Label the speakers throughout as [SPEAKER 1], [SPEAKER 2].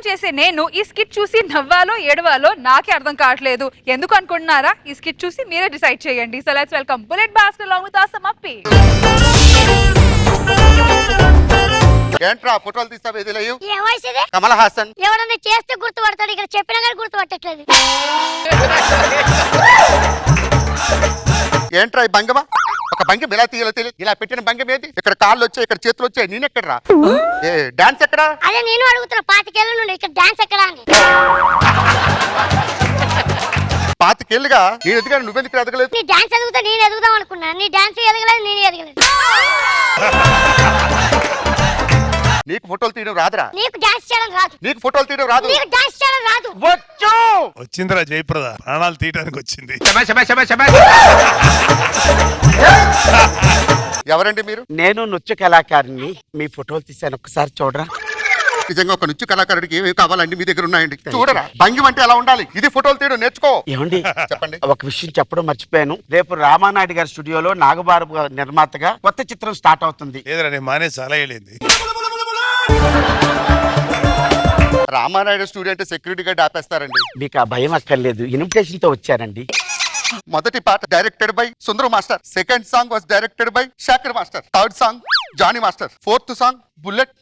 [SPEAKER 1] Perform చేసే నేను ఈ స్కిట్ చూసి నవ్వాలో ఏడవాలో నాకే అర్థం కావట్లేదు. ఎందుకు అనుకుంటున్నారా? ఈ స్కిట్ చూసి మీరే డిసైడ్ చేయండి. So let's welcome bullet Bhaskar along with Asam Appi.
[SPEAKER 2] ఏంట్రా ఫోటోలు తీస్తావు? ఏది లేవు.
[SPEAKER 3] ఏ వాయిస్ ఇది?
[SPEAKER 2] కమల్ హాసన్.
[SPEAKER 3] ఎవడన్నా చేస్తే గుర్తుపడతాడు, ఇక్కడ చెప్పినా కానీ గుర్తుపట్టట్లేదు.
[SPEAKER 2] ఏంట్రా ఈ భంగిమ? ఒక భంగిమ ఇలా తీయాలో తెలియదు. ఇలా పెట్టిన భంగిమ ఏది? ఇక్కడ కాళ్ళు వచ్చాయి, ఇక్కడ చేతులు వచ్చాయి, నేనెక్కడరా? ఏ డాన్స్ ఎక్కడా?
[SPEAKER 3] అదే నేను అడుగుతున్నా, 25 ఏళ్ళ నుండి ఇక్కడ డాన్స్ ఎక్కడా అని.
[SPEAKER 2] 25 ఏళ్ళుగా నేను ఎదిగాను, నువ్వెందుకు ఎదగలేదు?
[SPEAKER 3] నీ డాన్స్ ఎదుగుతా నేను ఎదుగుదాం అనుకున్నా, నీ డాన్స్ ఎదగలేదు, నేను ఎదగలేదు.
[SPEAKER 2] నీకు ఫోటోలు తీయడం రాదురా?
[SPEAKER 3] నీకు డాన్స్ చేయడం రాదు.
[SPEAKER 2] నీకు ఫోటోలు తీయడం రాదు?
[SPEAKER 3] నీకు డాన్స్ చేయడం రాదు.
[SPEAKER 2] వచ్చు.
[SPEAKER 4] వచ్చిందిరా జయప్రద, ప్రాణాలు తీయడానికి వచ్చింది.
[SPEAKER 2] ఎవరండి మీరు?
[SPEAKER 5] నేను నృత్య కళాకారుని. మీ ఫోటోలు తీసాను, ఒక్కసారి చూడరా.
[SPEAKER 2] నిజంగా ఒక నృత్య కళాకారుడికి ఏమేమి కావాలండి మీ దగ్గర ఉన్నాయండి. చూడరా భంగిమ అంటే ఎలా ఉండాలి. ఇది ఫోటోలు తీయడం నేర్చుకో.
[SPEAKER 5] ఏమండి
[SPEAKER 2] చెప్పండి.
[SPEAKER 5] ఒక విషయం చెప్పడం మర్చిపోయాను. రేపు రామానాయుడు గారి స్టూడియోలో నాగబాబు నిర్మాతగా కొత్త చిత్రం స్టార్ట్ అవుతుంది.
[SPEAKER 4] ఏదరా నేను మానేసి అలా వేయలేంది.
[SPEAKER 2] రామానాయుడు స్టూడియో అంటే సెక్యూరిటీ గార్డ్ ఆపేస్తారండి.
[SPEAKER 5] మీకు ఆ భయం అక్కర్లేదు, ఇన్విటేషన్ తో వచ్చానండి.
[SPEAKER 2] మొదటి పాట directed by Sundar master. Second song was directed by Shekar master. Third song Jani master. Fourth song Bullet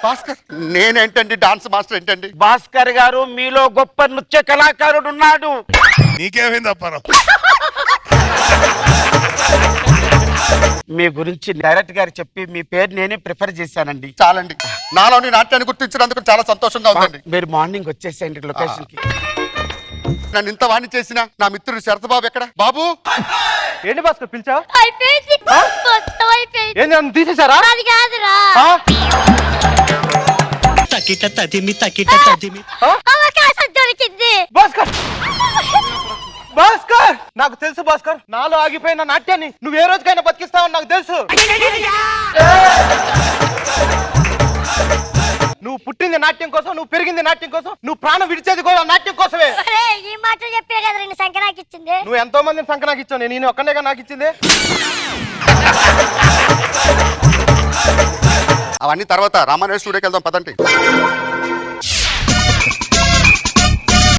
[SPEAKER 2] Bhaskar. నేనేంటండి డాన్స్ మాస్టర్ ఏంటండి?
[SPEAKER 5] భాస్కర్ గారు, మీలో గొప్ప నృత్య కళాకారుడు ఉన్నాడు.
[SPEAKER 4] నీకేమైంది అప్పారం?
[SPEAKER 5] మీ గురించి డైరెక్ట్ గారు చెప్పి మీ పేరు నేనే ప్రిఫర్ చేశానండి.
[SPEAKER 2] చాలండి, నాలోని నాట్యాన్ని గుర్తించినందుకు చాలా సంతోషంగా ఉందండి.
[SPEAKER 5] మీరు మార్నింగ్ వచ్చేసేయండి లొకేషన్ కి.
[SPEAKER 2] నన్ను ఇంత వాణి చేసిన నా మిత్రుడు శరతబాబు ఎక్కడ? బాబు
[SPEAKER 6] ఏంటి భాస్కర్ పిలిచావు?
[SPEAKER 3] అయిపోయింది, మొత్తం అయిపోయింది.
[SPEAKER 6] ఏంది నన్ను తీసేశారా?
[SPEAKER 3] అది కాదురా,
[SPEAKER 7] తకిట తదిమి తకిట తదిమి.
[SPEAKER 3] అవకాశం దొరికింది.
[SPEAKER 6] భాస్కర్ భాస్కర్ నాకు తెలుసు భాస్కర్, నాలో ఆగిపోయిన నాట్యాన్ని నువ్వు ఏ రోజుకైనా బతికిస్తావని నాకు తెలుసు. నువ్వు పుట్టింది నాట్యం కోసం, నువ్వు పెరిగింది నాట్యం కోసం, నువ్వు ప్రాణం విడిచేది కూడా నాట్యం కోసమే.
[SPEAKER 3] ఈ మాటలు చెప్పే కదా రెండు సంఖ్య నాకు ఇచ్చింది.
[SPEAKER 6] నువ్వు ఎంతో మందిని సంఖ్య నాకు ఇచ్చావు, నేను ఒక్కనేగా నాకు ఇచ్చింది.
[SPEAKER 2] అవన్నీ తర్వాత రామానాయుడు స్టూడియోకి వెళ్దాం పదండి.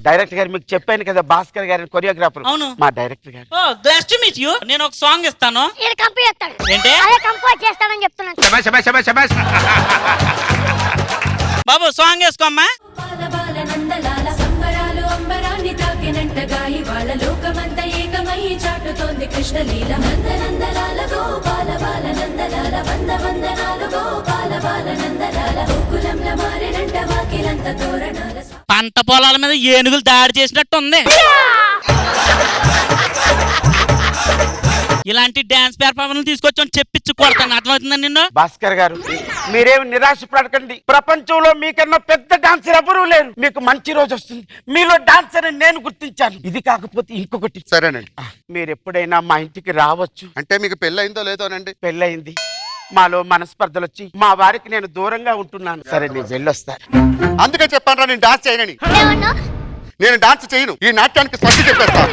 [SPEAKER 5] డైరెక్టర్ గారు మీకు చెప్పాను కదా, భాస్కర్ గారి కొరియోగ్రాఫర్.
[SPEAKER 7] అవును,
[SPEAKER 5] మా డైరెక్టర్ గారు.
[SPEAKER 7] ఓ గ్లాస్ టు మీట్ యు. నేను ఒక సాంగ్ ఇస్తాను.
[SPEAKER 3] ఈడ కంపు చేస్తాడు.
[SPEAKER 7] ఏంటి?
[SPEAKER 3] అదే కంపోజ్ చేస్తానని చెప్తున్నాను.
[SPEAKER 7] బాబు సాంగ్ వేసుకోమ్మా.
[SPEAKER 8] కృష్ణలీల నందనందలాల గోపాల బాల నందలాల వంద వందనాలు గోపాల బాల నందలాల గోకులంల మారెనంట వాకిలంత తోరణాల.
[SPEAKER 7] పంట పొలాల మీద ఏనుగులు దాడి చేసినట్టు ఉంది. ఇలాంటి డాన్స్ పెర్ఫార్మెన్స్ తీసుకొచ్చి చెప్పించు కొడతాను, అర్థమవుతుందా నిన్ను?
[SPEAKER 5] భాస్కర్ గారు, మీరేమి నిరాశ పడకండి. ప్రపంచంలో మీకన్నా పెద్ద డాన్సర్ ఎవరూ లేరు. మీకు మంచి రోజు వస్తుంది. మీలో డాన్సర్ అని నేను గుర్తించాను. ఇది కాకపోతే ఇంకొకటి.
[SPEAKER 2] సరేనండి.
[SPEAKER 5] మీరు ఎప్పుడైనా మా ఇంటికి రావచ్చు.
[SPEAKER 2] అంటే మీకు పెళ్ళయిందో లేదోనండి?
[SPEAKER 5] పెళ్ళయింది. మాలో మనస్పర్ధలు వచ్చి మా వారికి నేను దూరంగా ఉంటున్నాను. సరే నేను వెళ్ళొస్తా.
[SPEAKER 2] అందుకే చెప్పాను రా నేను డాన్స్ చేయనని.
[SPEAKER 3] ఏమన్నా?
[SPEAKER 2] నేను డాన్స్ చేయను, ఈ నాట్యానికి స్వస్తి చెప్పేస్తా.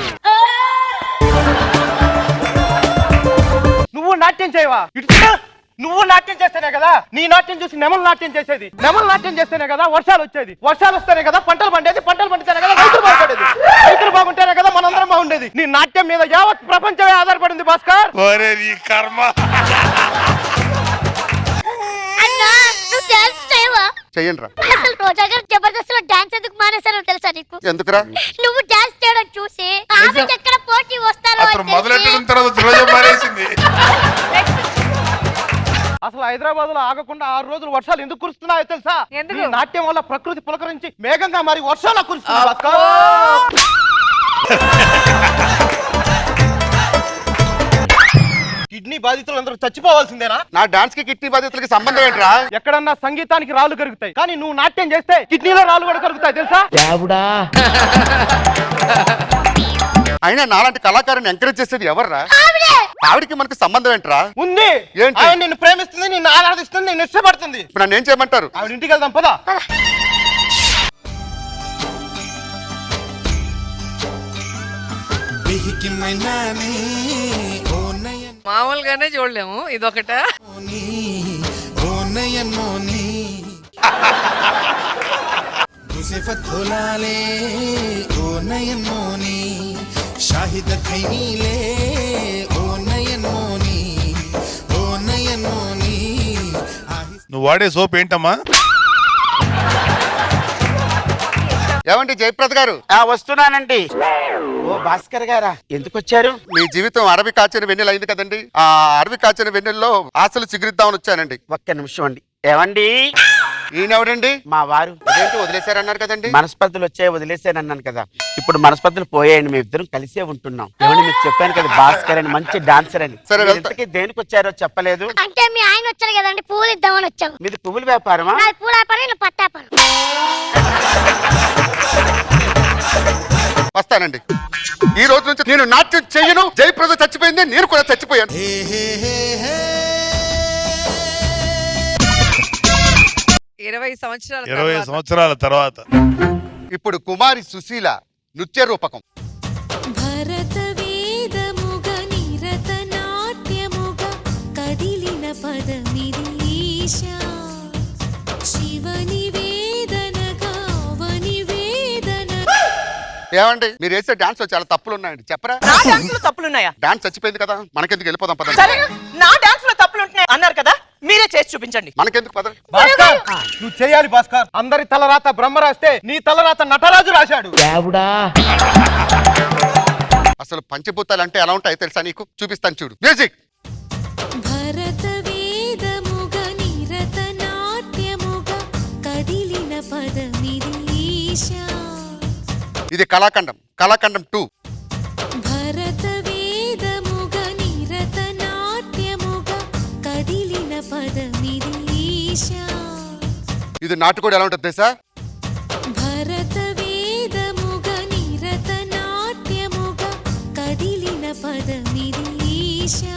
[SPEAKER 6] నువ్వు నాట్యం చేయవా? నువ్వు నాట్యం చేస్తేనే కదా నీ నాట్యం చూసి నెమలు నాట్యం చేసేది. నెమలు నాట్యం చేస్తేనే కదా వర్షాలు వచ్చేది. వర్షాలు వస్తేనే కదా పంటలు పండేది. పంటలు పండితేనే కదా రైతులు బాగుపడేది. రైతులు బాగుంటేనే కదా మనందరం బాగుండేది. నీ నాట్యం మీద యావత్ ప్రపంచమే ఆధారపడింది భాస్కర్.
[SPEAKER 4] ఒరే నీ కర్మ.
[SPEAKER 3] అన్నా, నువ్వు డాన్స్ చేయవా?
[SPEAKER 2] చెయ్యండి రా.
[SPEAKER 3] అసలు రోజా గారు జబర్దస్త్ లో డాన్స్ ఎందుకు మానేశారో తెలుసా నీకు?
[SPEAKER 2] ఎందుకురా?
[SPEAKER 3] నువ్వు డాన్స్ చేయడం చూసి ఆమెకి ఎక్కడ పోటీ వస్తారో
[SPEAKER 4] అతను మొదలెట్టిన తర్వాత రోజు మారేసింది.
[SPEAKER 6] అసలు హైదరాబాద్ లో ఆగకుండా 6 రోజులు వర్షాలు ఎందుకు కురుస్తున్నాయో తెలుసా?
[SPEAKER 1] ఎందుకు?
[SPEAKER 6] నీ నాట్యం వల్ల ప్రకృతి పులకరించి మేఘంగా మరి వర్షాలు కురుస్తున్నాయి భాస్కర్. కిడ్నీ బాధితులు అందరూ చచ్చిపోవాల్సిందేనా?
[SPEAKER 2] నా డాన్స్ కి కిడ్నీ బాధితులకి సంబంధం ఏంట్రా?
[SPEAKER 6] ఎక్కడన్నా సంగీతానికి రాళ్ళు కరుగుతాయి, కానీ నువ్వు నాట్యం చేస్తే కిడ్నీలో రాళ్ళు కూడా కరుగుతాయి తెలుసా?
[SPEAKER 2] అయినా నాలాంటి కళాకారుని ఎంకరేజ్ చేసేది ఎవర్రా? ఆవిడికి మనకు సంబంధం ఏంట్రా?
[SPEAKER 6] ఉంది.
[SPEAKER 2] ఏంటి?
[SPEAKER 6] ఆవిడ నిన్ను ప్రేమిస్తుంది, నిన్ను ఆరాధిస్తుంది, నిన్ను ఇష్టపడుతుంది.
[SPEAKER 2] ఇప్పుడు నన్ను ఏం చేయమంటారు?
[SPEAKER 6] ఆవిడ ఇంటికి వెళ్దాం పదా.
[SPEAKER 9] మామూలుగానే చూడలేము, ఇదొకట.
[SPEAKER 10] सिफत भुलाले ओ नयन मोनी शाहिद खैनीले ओ नयन मोनी ओ नयन मोनी
[SPEAKER 4] నువ్వు వాడే సోప్ ఏంటమ్మా?
[SPEAKER 2] ఏమండి జయప్రద గారు?
[SPEAKER 5] వస్తున్నానండి. ఓ భాస్కర్ గారా, ఎందుకు వచ్చారు?
[SPEAKER 2] మీ జీవితం అరవి కాచిన వెన్నెల అయింది కదండి, ఆ అరవి కాచిన వెన్నెల్లో ఆశలు చిగురిద్దామని వచ్చానండి.
[SPEAKER 5] ఒక్క నిమిషం అండి. ఏమండి?
[SPEAKER 2] ఈయనెవడండి?
[SPEAKER 5] మా వారు.
[SPEAKER 2] అదేంటి వదిలేశారన్నారు కదండి?
[SPEAKER 5] మనస్పర్ధలు వచ్చాయి, వదిలేసానన్నాను కదా. ఇప్పుడు మనస్పర్ధలు పోయాయండి, మేము ఇద్దరం కలిసే ఉంటున్నాం. ఏమండి, మీకు చెప్పాను కదా భాస్కర్ అని మంచి డాన్సర్ అని.
[SPEAKER 2] సరే,
[SPEAKER 5] మీరు ఇంతకీ దేనికి వచ్చారో చెప్పలేదు.
[SPEAKER 3] అంటే మీ ఆయన వచ్చారు కదండి, పూలు ఇద్దామని వచ్చాము.
[SPEAKER 5] మీది పువ్వుల వ్యాపారమా?
[SPEAKER 3] నాది పూల వ్యాపారం, ఇలా పట్టు వ్యాపారం.
[SPEAKER 2] వస్తానండి. ఈ రోజు నుంచి నేను నాట్యం చెయ్యను. జయప్రద చచ్చిపోయింది, నేను కూడా చచ్చిపోయాను.
[SPEAKER 9] 20 సంవత్సరాల
[SPEAKER 4] 20
[SPEAKER 9] తర్వాత.
[SPEAKER 4] సంవత్సరాల తర్వాత
[SPEAKER 2] ఇప్పుడు కుమారి సుశీల నృత్య రూపకం.
[SPEAKER 8] భరత వేదముగ నిరత నాట్యముగ కదిలిన పదమిరీశా శివని వేదనగా అవని వేదన.
[SPEAKER 2] ఏమండి, మీరు వేసే డాన్స్ లో చాలా తప్పులు ఉన్నాయండి, చెప్పరా?
[SPEAKER 11] నా డాన్స్ లో తప్పులున్నాయా?
[SPEAKER 2] డాన్స్ చచ్చిపోయింది కదా, మనకెందుకు, వెళ్ళిపోదాం పద.
[SPEAKER 11] సరే, నా డాన్స్ లో తప్పులు ఉంటున్నాయి అన్నారు కదా, మీరే చేసి చూపించండి.
[SPEAKER 2] మనకెందుకు పద.
[SPEAKER 6] భాస్కర్, నువ్వు చేయాలి భాస్కర్. అందరి తలరాత బ్రహ్మ రాస్తే నీ తలరాత నటరాజు రాశాడు.
[SPEAKER 2] అసలు పంచభూతాలు అంటే ఎలా ఉంటాయో తెలుసా నీకు? చూపిస్తాను చూడు. మ్యూజిక్.
[SPEAKER 8] భరత వేదముగ నిరత నాట్యముగ కదిలిన పదమిరీశా
[SPEAKER 2] ఇది కళాఖండం, కళాఖండం 2.
[SPEAKER 8] భరత వేదముగ నిరత నాట్యముగ కదిలిన పదమిరీశా
[SPEAKER 2] ఇది నాటుకోడి ఎలా ఉంటుంది తెలుసా?
[SPEAKER 8] భరత వేదముగ నిరత నాట్యముగ కదిలిన పదమిరీశా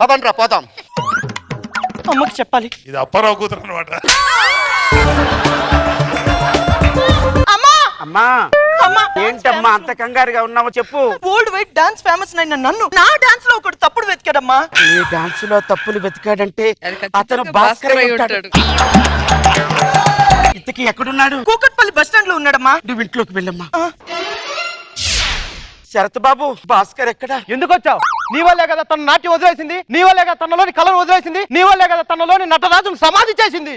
[SPEAKER 2] పదండ్రా పోదాం.
[SPEAKER 11] అమ్మకి చెప్పాలి.
[SPEAKER 4] ఇది అప్పారావు కూతురు అనమాట.
[SPEAKER 11] అమ్మా
[SPEAKER 5] అమ్మా,
[SPEAKER 11] అమ్మా,
[SPEAKER 5] ఏంటమ్మా అంత కంగారుగా ఉన్నావో చెప్పు.
[SPEAKER 11] వరల్డ్ వైడ్ డాన్స్ ఫేమస్ అయిన నన్ను నా డాన్స్ లో ఒకటి తప్పుడు వెతికాడమ్మా.
[SPEAKER 5] నీ డాన్స్ లో తప్పులు వెతికాడంటే
[SPEAKER 9] అది ఖచ్చితంగా
[SPEAKER 5] అతను భాస్కర్ అయి ఉంటాడు. ఇంతకీ ఎక్కడున్నాడు?
[SPEAKER 11] కూకట్పల్లి బస్ స్టాండ్ లో ఉన్నాడమ్మా.
[SPEAKER 5] నువ్వు ఇంట్లోకి వెళ్ళమ్మా. శరత్ బాబు, భాస్కర్ ఎక్కడా?
[SPEAKER 6] ఎందుకు వచ్చావు? నీ వల్లే కదా తన నాట్యం వదిలేసింది, నీ వల్లే కదా తనలోని కళను వదిలేసింది, నీ వల్లే కదా తనలోని నటరాజును సమాధి చేసింది.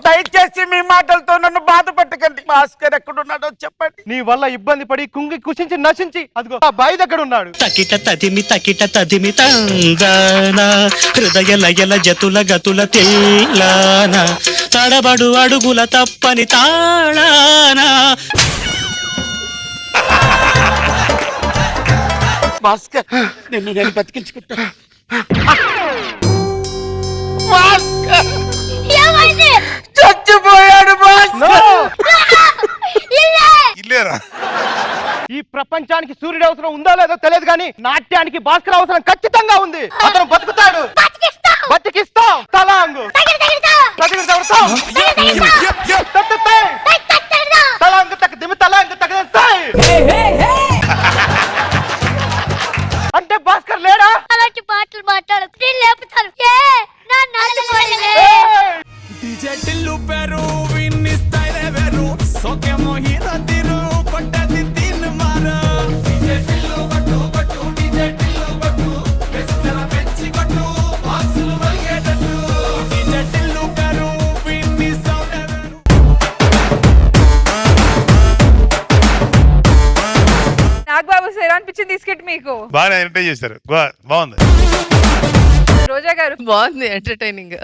[SPEAKER 5] దయచేసి మీ మాటలతో నన్ను బాధ పెట్టకండి. భాస్కర్ ఎక్కడున్నాడో చెప్పండి.
[SPEAKER 6] నీ వల్ల ఇబ్బంది పడి కుంగి కుషించి నశించి అదిగో ఆ బాయి దగ్గర ఉన్నాడు.
[SPEAKER 7] తకిట తదిమి తందాన హృదయ లయల జతుల గతుల తెల్లాన తడబడు అడుగుల తప్పని తాళానా.
[SPEAKER 5] భాస్కర్, నేను బతికించుకుంటా.
[SPEAKER 3] ఏమైంది?
[SPEAKER 5] చచ్చిపోయాడు భాస్కర్.
[SPEAKER 4] ఇల్లేరా?
[SPEAKER 6] ఈ ప్రపంచానికి సూర్యుడు అవసరం ఉందో లేదో తెలియదు కానీ నాట్యానికి భాస్కర్ అవసరం ఖచ్చితంగా ఉంది. అతను బతుకుతాడు, బతికిస్తాం. తలాంగు తలాంగు తగ్గ దిమి తలాంగు తగ్గ. అంటే భాస్కర్ లేడా?
[SPEAKER 3] అలాంటి పాటలు మాట్లాడు, నేను లేపుతాను. నా నాటుకోలే.
[SPEAKER 10] डीजे टिल्लू पेरू विन्नी स्टाइल वेरू सोके मोहिरा तिरू पट्टा तीन मारा डीजे टिल्लू बट्टू डीजे टिल्लू बट्टू बेस जरा बेंची बट्टू बाक्सुलु वलगेटट्टू डीजे टिल्लू पेरू विन्नी साउंड वेरू.
[SPEAKER 1] నాగబాబు సార్ ఎలా అనిపించింది ఈ స్కిట్ మీకు?
[SPEAKER 4] బాగానే ఎంటర్టైన్ చేశారు, బాగుంది.
[SPEAKER 1] రోజా గారు?
[SPEAKER 9] బాగుంది, ఎంటర్టైనింగ్.